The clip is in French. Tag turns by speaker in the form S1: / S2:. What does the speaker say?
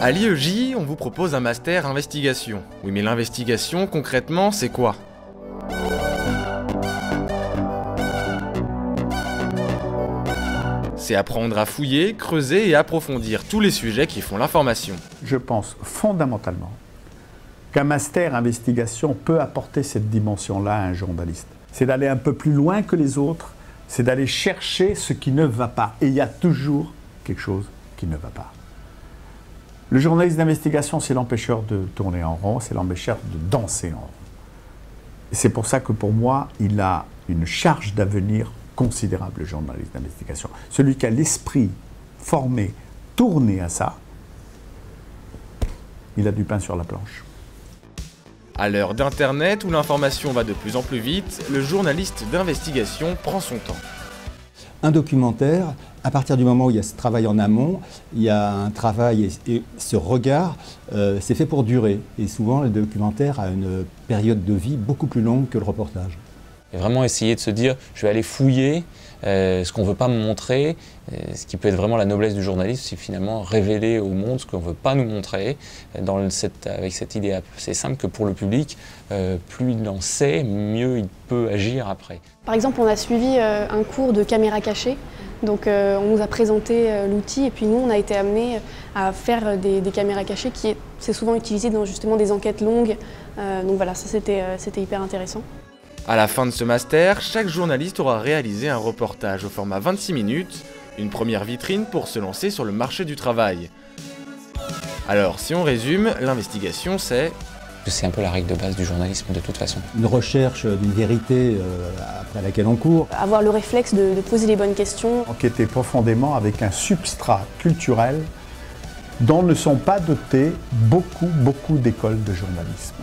S1: À l'IEJ, on vous propose un master investigation. Oui, mais l'investigation, concrètement, c'est quoi? C'est apprendre à fouiller, creuser et approfondir tous les sujets qui font l'information.
S2: Je pense fondamentalement qu'un master investigation peut apporter cette dimension-là à un journaliste. C'est d'aller un peu plus loin que les autres, c'est d'aller chercher ce qui ne va pas. Et il y a toujours quelque chose qui ne va pas. Le journaliste d'investigation, c'est l'empêcheur de tourner en rond, c'est l'empêcheur de danser en rond. Et c'est pour ça que pour moi, il a une charge d'avenir considérable, le journaliste d'investigation. Celui qui a l'esprit formé, tourné à ça, il a du pain sur la planche.
S1: À l'heure d'Internet, où l'information va de plus en plus vite, le journaliste d'investigation prend son temps.
S3: Un documentaire, à partir du moment où il y a ce travail en amont, il y a un travail et ce regard, c'est fait pour durer. Et souvent, le documentaire a une période de vie beaucoup plus longue que le reportage.
S4: Et vraiment essayer de se dire, je vais aller fouiller ce qu'on ne veut pas me montrer, ce qui peut être vraiment la noblesse du journalisme, c'est finalement révéler au monde ce qu'on ne veut pas nous montrer, avec cette idée assez simple que pour le public, plus il en sait, mieux il peut agir après.
S5: Par exemple, on a suivi un cours de caméra cachée, donc on nous a présenté l'outil et puis nous on a été amenés à faire des caméras cachées qui c'est souvent utilisé dans justement des enquêtes longues, donc voilà, ça c'était hyper intéressant.
S1: À la fin de ce master, chaque journaliste aura réalisé un reportage au format 26 minutes, une première vitrine pour se lancer sur le marché du travail. Alors, si on résume, l'investigation c'est...
S4: C'est un peu la règle de base du journalisme de toute façon.
S3: Une recherche d'une vérité après laquelle on court.
S5: Avoir le réflexe de poser les bonnes questions.
S2: Enquêter profondément avec un substrat culturel dont ne sont pas dotées beaucoup d'écoles de journalisme.